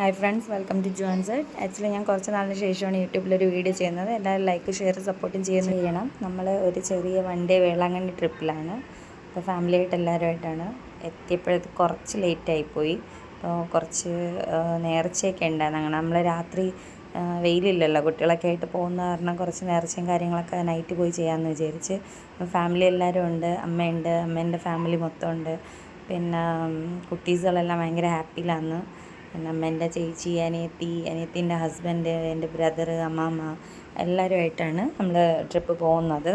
Hi friends, welcome to Johnset. Actually ഞാൻ കുറച്ച് നാളിന് ശേഷമാണ് യൂട്യൂബിലൊരു വീഡിയോ ചെയ്യുന്നത്. എല്ലാവരും ലൈക്ക്, ഷെയർ, സപ്പോർട്ടും ചെയ്യണം. നമ്മൾ ഒരു ചെറിയ വൺ ഡേ വേളാങ്കണ്ണി ട്രിപ്പിലാണ്. അപ്പോൾ ഫാമിലിയായിട്ട് എല്ലാവരുമായിട്ടാണ് എത്തിയപ്പോഴത് കുറച്ച് ലേറ്റായിപ്പോയി. അപ്പോൾ കുറച്ച് നേർച്ചയൊക്കെ ഉണ്ടായിരുന്നു. അങ്ങനെ നമ്മൾ രാത്രി വെയിലില്ലല്ലോ, കുട്ടികളൊക്കെ ആയിട്ട് പോകുന്ന കാരണം കുറച്ച് നേർച്ചയും കാര്യങ്ങളൊക്കെ നൈറ്റ് പോയി ചെയ്യാമെന്ന് വിചാരിച്ച്. ഫാമിലി എല്ലാവരും ഉണ്ട്, അമ്മയുണ്ട്, അമ്മേൻ്റെ ഫാമിലി മൊത്തമുണ്ട്. പിന്നെ കുട്ടീസുകളെല്ലാം ഭയങ്കര ഹാപ്പിയിലാണ്. പിന്നെ അമ്മേൻ്റെ ചേച്ചി, അനിയത്തിൻ്റെ ഹസ്ബൻഡ്, എൻ്റെ ബ്രദർ, അമ്മാമ്മ എല്ലാവരുമായിട്ടാണ് നമ്മൾ ട്രിപ്പ് പോകുന്നത്.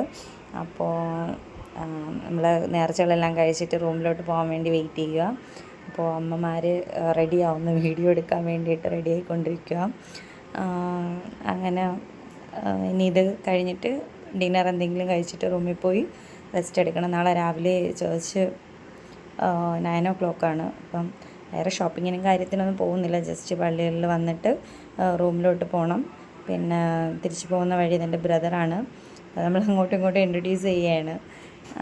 അപ്പോൾ നമ്മൾ നേർച്ചകളെല്ലാം കഴിച്ചിട്ട് റൂമിലോട്ട് പോകാൻ വേണ്ടി വെയിറ്റ് ചെയ്യുക. അപ്പോൾ അമ്മമാർ റെഡി ആവുന്നു, വീഡിയോ എടുക്കാൻ വേണ്ടിയിട്ട് റെഡി ആയിക്കൊണ്ടിരിക്കുക. അങ്ങനെ ഇനി ഇത് കഴിഞ്ഞിട്ട് ഡിന്നർ എന്തെങ്കിലും കഴിച്ചിട്ട് റൂമിൽ പോയി റെസ്റ്റ് എടുക്കണം. നാളെ രാവിലെ ചേർച്ച് 9 o'clock. അപ്പം വേറെ ഷോപ്പിങ്ങിനും കാര്യത്തിനൊന്നും പോകുന്നില്ല, ജസ്റ്റ് പള്ളിയിൽ വന്നിട്ട് റൂമിലോട്ട് പോകണം. പിന്നെ തിരിച്ചു പോകുന്ന വഴി ഇതെൻ്റെ ബ്രദറാണ്, നമ്മൾ അങ്ങോട്ടും ഇങ്ങോട്ടും ഇൻട്രൊഡ്യൂസ് ചെയ്യുകയാണ്.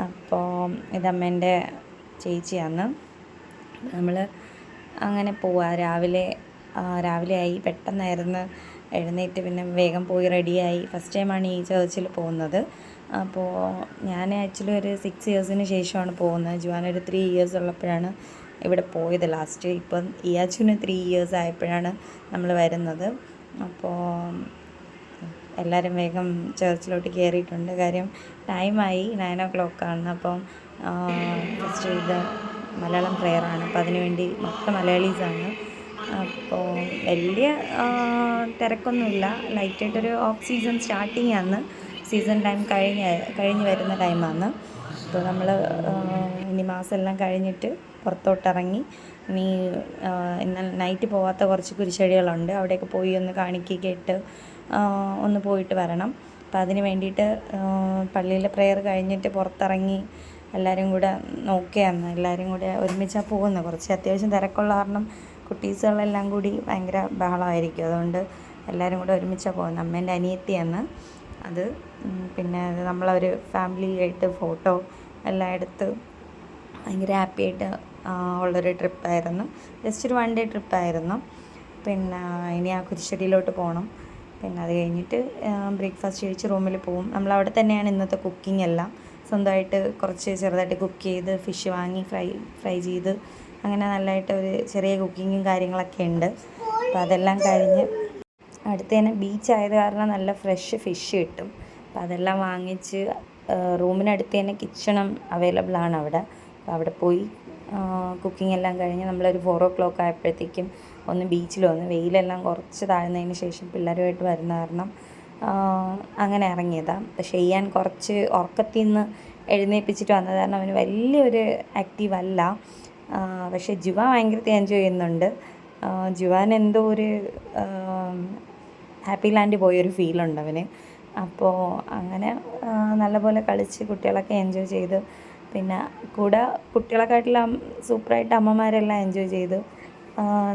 അപ്പോൾ ഇതമ്മേൻ്റെ ചേച്ചിയാണ്. നമ്മൾ അങ്ങനെ പോവുക. രാവിലെ ആയി, പെട്ടെന്നായിരുന്നു എഴുന്നേറ്റ്, പിന്നെ വേഗം പോയി റെഡിയായി. ഫസ്റ്റ് ടൈമാണ് ഈ ചേർച്ചിൽ പോകുന്നത്. അപ്പോൾ ഞാൻ ആക്ച്വലി ഒരു 6 yearsന് ശേഷമാണ് പോകുന്നത്. ജുവാനൊരു 3 years ഉള്ളപ്പോഴാണ് ഇവിടെ പോയത് ലാസ്റ്റ്. ഇപ്പം ഇയാച്ചുവിന് 3 years ആയപ്പോഴാണ് നമ്മൾ വരുന്നത്. അപ്പോൾ എല്ലാവരും വേഗം ചർച്ചിലോട്ട് കയറിയിട്ടുണ്ട്. കാര്യം ടൈമായി, 9 o'clock. അപ്പം ഫസ്റ്റ് ഇത് മലയാളം പ്രെയറാണ്. അപ്പോൾ അതിനുവേണ്ടി മൊത്തം മലയാളീസാണ്. അപ്പോൾ വലിയ തിരക്കൊന്നുമില്ല, ലൈറ്റായിട്ടൊരു ഓഫ് സീസൺ സ്റ്റാർട്ടിങ് ആണ്. സീസൺ ടൈം കഴിഞ്ഞ് വരുന്ന ടൈമാണ്. അപ്പോൾ നമ്മൾ ഇനി മാസമെല്ലാം കഴിഞ്ഞിട്ട് പുറത്തോട്ടിറങ്ങി ഇനി എന്നാൽ നൈറ്റ് പോകാത്ത കുറച്ച് കുരിശടികളുണ്ട്, അവിടെയൊക്കെ പോയി ഒന്ന് കാണിക്കുകയൊക്കെ ഇട്ട് ഒന്ന് പോയിട്ട് വരണം. അപ്പം അതിന് വേണ്ടിയിട്ട് പള്ളിയിലെ പ്രെയർ കഴിഞ്ഞിട്ട് പുറത്തിറങ്ങി എല്ലാവരും കൂടെ നോക്കിയാണ്. എല്ലാവരും കൂടെ ഒരുമിച്ചാണ് പോകുന്നത്. കുറച്ച് അത്യാവശ്യം തിരക്കുള്ള കാരണം കുട്ടീസുകളെല്ലാം കൂടി ഭയങ്കര ബഹളമായിരിക്കും. അതുകൊണ്ട് എല്ലാവരും കൂടെ ഒരുമിച്ചാണ് പോകുന്നത്. അമ്മേൻ്റെ അനിയത്തിയാണ് അത്. പിന്നെ നമ്മളൊരു ഫാമിലി ആയിട്ട് ഫോട്ടോ എല്ലാം എടുത്ത് ഭയങ്കര ഹാപ്പി ആയിട്ട് ഉള്ളൊരു ട്രിപ്പായിരുന്നു. ജസ്റ്റ് ഒരു 1 day ട്രിപ്പായിരുന്നു. പിന്നെ ഇനി ആ കുരിശടിയിലോട്ട് പോകണം. പിന്നെ അത് കഴിഞ്ഞിട്ട് ബ്രേക്ക്ഫാസ്റ്റ് കഴിച്ച് റൂമിൽ പോകും. നമ്മളവിടെ തന്നെയാണ് ഇന്നത്തെ കുക്കിംഗ് എല്ലാം. സ്വന്തമായിട്ട് കുറച്ച് ചെറുതായിട്ട് കുക്ക് ചെയ്ത് ഫിഷ് വാങ്ങി ഫ്രൈ ചെയ്ത് അങ്ങനെ നല്ലതായിട്ട് ഒരു ചെറിയ കുക്കിങ്ങും കാര്യങ്ങളൊക്കെ ഉണ്ട്. അപ്പോൾ അതെല്ലാം കഴിഞ്ഞ് അടുത്ത് തന്നെ ബീച്ചായത് കാരണം നല്ല ഫ്രഷ് ഫിഷ് കിട്ടും. അപ്പോൾ അതെല്ലാം വാങ്ങിച്ച് റൂമിനടുത്ത് തന്നെ കിച്ചണും അവൈലബിൾ ആണ് അവിടെ. അപ്പോൾ അവിടെ പോയി കുക്കിംഗ് എല്ലാം കഴിഞ്ഞ് നമ്മളൊരു 4 o'clock ആയപ്പോഴത്തേക്കും ഒന്ന് ബീച്ചിൽ വന്ന്, വെയിലെല്ലാം കുറച്ച് താഴ്ന്നതിന് ശേഷം പിള്ളേരുമായിട്ട് വരുന്ന കാരണം അങ്ങനെ ഇറങ്ങിയതാണ്. പക്ഷേ ചെയ്യാൻ കുറച്ച് ഉറക്കത്തിൽ നിന്ന് എഴുന്നേൽപ്പിച്ചിട്ട് വന്നത് കാരണം അവന് വലിയൊരു ആക്റ്റീവ് അല്ല. പക്ഷേ ജുവാൻ ഭയങ്കര എൻജോയ് ചെയ്യുന്നുണ്ട്. ജുവാൻ എന്തോ ഒരു ഹാപ്പി ലാൻഡിൽ പോയൊരു ഫീലുണ്ട് അവന്. അപ്പോൾ അങ്ങനെ നല്ലപോലെ കളിച്ച് കുട്ടികളൊക്കെ എൻജോയ് ചെയ്ത്, പിന്നെ കൂടെ കുട്ടികളെക്കാട്ടിലും സൂപ്പറായിട്ട് അമ്മമാരെല്ലാം എൻജോയ് ചെയ്തു.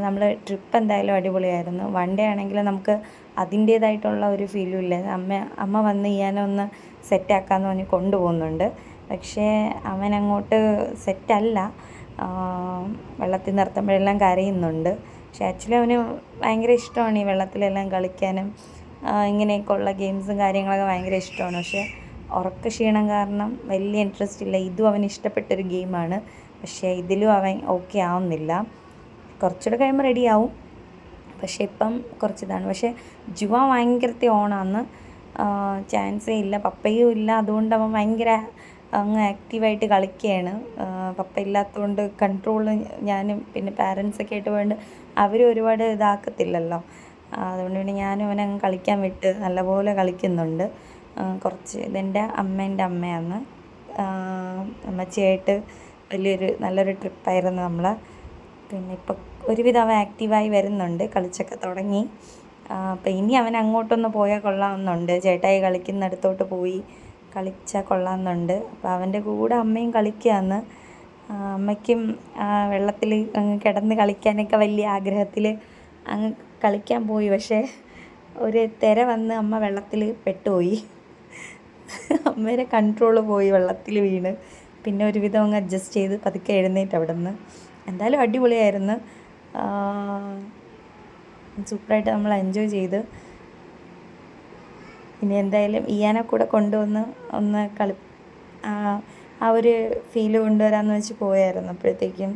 നമ്മൾ ട്രിപ്പ് എന്തായാലും അടിപൊളിയായിരുന്നു. 1 day ആണെങ്കിൽ നമുക്ക് അതിൻ്റേതായിട്ടുള്ള ഒരു ഫീലും ഇല്ല. അമ്മ വന്ന് ചെയ്യാനൊന്ന് ഒന്ന് സെറ്റാക്കാമെന്ന് പറഞ്ഞ് കൊണ്ടുപോകുന്നുണ്ട്. പക്ഷേ അവനങ്ങോട്ട് സെറ്റല്ല. വെള്ളത്തിൽ നിർത്തുമ്പോഴെല്ലാം കരയുന്നുണ്ട്. പക്ഷേ ആക്ച്വലി അവന് ഭയങ്കര ഇഷ്ടമാണ് ഈ വെള്ളത്തിലെല്ലാം കളിക്കാനും ഇങ്ങനെയൊക്കെയുള്ള ഗെയിംസും കാര്യങ്ങളൊക്കെ ഭയങ്കര ഇഷ്ടമാണ്. പക്ഷേ ഉറക്ക ക്ഷീണം കാരണം വലിയ ഇൻട്രസ്റ്റ് ഇല്ല. ഇതും അവന് ഇഷ്ടപ്പെട്ടൊരു ഗെയിമാണ്, പക്ഷേ ഇതിലും അവൻ ഓക്കെ ആവുന്നില്ല. കുറച്ചുകൂടെ കഴിയുമ്പോൾ റെഡിയാവും. പക്ഷേ ഇപ്പം കുറച്ചിതാണ്. പക്ഷേ ജുവാൻ ഭയങ്കരത്തെ ഓണാന്ന്, ചാൻസേ ഇല്ല, പപ്പയും ഇല്ല. അതുകൊണ്ട് അവൻ ഭയങ്കര അങ്ങ് ആക്റ്റീവായിട്ട് കളിക്കുകയാണ്. പപ്പ ഇല്ലാത്തതുകൊണ്ട് കൺട്രോൾ ഞാനും പിന്നെ പാരൻസൊക്കെ ആയിട്ട് പോയിട്ട് അവർ ഒരുപാട് ഇതാക്കത്തില്ലല്ലോ. അതുകൊണ്ട് പിന്നെ ഞാനും അവനങ്ങ് കളിക്കാൻ വിട്ട് നല്ലപോലെ കളിക്കുന്നുണ്ട്. കുറച്ച് ഇതെൻ്റെ അമ്മേൻ്റെ അമ്മയാണ്. അമ്മച്ചിയായിട്ട് നല്ലൊരു ട്രിപ്പായിരുന്നു നമ്മൾ. പിന്നെ ഇപ്പോൾ ഒരുവിധം അവൻ ആക്റ്റീവായി വരുന്നുണ്ട്, കളിച്ചൊക്കെ തുടങ്ങി. അപ്പോൾ ഇനി അവൻ അങ്ങോട്ടൊന്ന് പോയാൽ കൊള്ളാമെന്നുണ്ട്. ചേട്ടായി കളിക്കുന്നിടത്തോട്ട് പോയി കളിച്ചാൽ കൊള്ളാമെന്നുണ്ട്. അപ്പോൾ അവൻ്റെ കൂടെ അമ്മയും കളിക്കുകയാണ്. അമ്മയ്ക്കും വെള്ളത്തിൽ അങ്ങ് കിടന്ന് കളിക്കാനൊക്കെ വലിയ ആഗ്രഹത്തിൽ അങ്ങ് കളിക്കാൻ പോയി. പക്ഷേ ഒരു തിര വന്ന് അമ്മ വെള്ളത്തിൽ പെട്ടുപോയി. അമ്മേരെ കൺട്രോൾ പോയി, വെള്ളത്തിൽ വീണ്. പിന്നെ ഒരുവിധം അങ്ങ് അഡ്ജസ്റ്റ് ചെയ്ത് പതുക്കെ എഴുന്നേറ്റ് അവിടെ നിന്ന്. എന്തായാലും അടിപൊളിയായിരുന്നു. സൂപ്പറായിട്ട് നമ്മൾ എൻജോയ് ചെയ്ത്. ഇനി എന്തായാലും ഇയാനെ കൂടെ കൊണ്ടുവന്ന് ഒന്ന് ആ ഒരു ഫീല് കൊണ്ടുവരാമെന്ന് വെച്ച് പോയായിരുന്നു. അപ്പോഴത്തേക്കും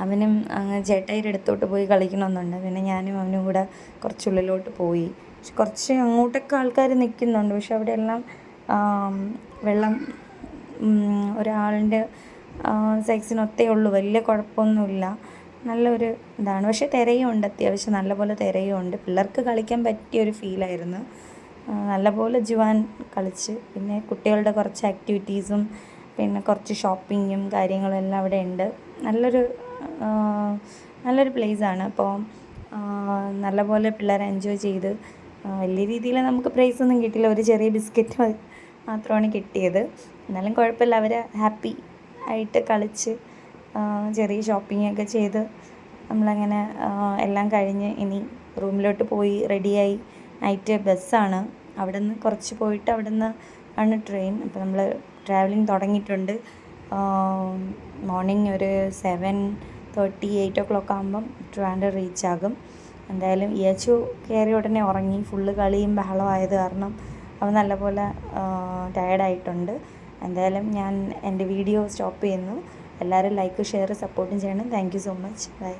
അവനും അങ്ങ് ചേട്ടായിയുടെ അടുത്തോട്ട് പോയി കളിക്കണമെന്നുണ്ട്. പിന്നെ ഞാനും അവനും കൂടെ കുറച്ചുള്ളിലോട്ട് പോയി. പക്ഷെ കുറച്ച് അങ്ങോട്ടൊക്കെ ആൾക്കാർ നിൽക്കുന്നുണ്ട്. പക്ഷെ അവിടെയെല്ലാം വെള്ളം ഒരാളിൻ്റെ സൈസിനൊത്തേ ഉള്ളൂ, വലിയ കുഴപ്പമൊന്നുമില്ല. നല്ലൊരു ഇതാണ്. പക്ഷേ തിരയും ഉണ്ട്, അത്യാവശ്യം നല്ലപോലെ തിരയും ഉണ്ട്. പിള്ളേർക്ക് കളിക്കാൻ പറ്റിയൊരു ഫീലായിരുന്നു. നല്ലപോലെ ജുവാൻ കളിച്ച്. പിന്നെ കുട്ടികളുടെ കുറച്ച് ആക്ടിവിറ്റീസും പിന്നെ കുറച്ച് ഷോപ്പിങ്ങും കാര്യങ്ങളും എല്ലാം അവിടെ ഉണ്ട്. നല്ലൊരു പ്ലേസാണ്. അപ്പോൾ നല്ലപോലെ പിള്ളേർ എൻജോയ് ചെയ്ത്. വലിയ രീതിയിൽ നമുക്ക് പ്രൈസൊന്നും കിട്ടിയില്ല, ഒരു ചെറിയ ബിസ്ക്കറ്റ് മാത്രമാണ് കിട്ടിയത്. എന്നാലും കുഴപ്പമില്ല, അവർ ഹാപ്പി ആയിട്ട് കളിച്ച് ചെറിയ ഷോപ്പിങ്ങൊക്കെ ചെയ്ത് നമ്മളങ്ങനെ എല്ലാം കഴിഞ്ഞ് ഇനി റൂമിലോട്ട് പോയി റെഡിയായി. നൈറ്റ് ബസ്സാണ്, അവിടെ നിന്ന് കുറച്ച് പോയിട്ട് അവിടെ നിന്ന് ആണ് ട്രെയിൻ. അപ്പോൾ നമ്മൾ ട്രാവലിംഗ് തുടങ്ങിയിട്ടുണ്ട്. മോർണിംഗ് ഒരു 7:30 8 o'clock ആകുമ്പം ട്രിവാൻഡ്രം റീച്ചാകും. എന്തായാലും യേച്ചു കയറിയ ഉടനെ ഉറങ്ങി. ഫുള്ള് കളിയും ബഹളവും ആയത് കാരണം അവൻ നല്ലപോലെ ടയേർഡായിട്ടുണ്ട്. എന്തായാലും ഞാൻ എൻ്റെ വീഡിയോ സ്റ്റോപ്പ് ചെയ്യുന്നു. എല്ലാവരും ലൈക്ക് ഷെയർ സപ്പോർട്ടും ചെയ്യണം. Thank you so much. By.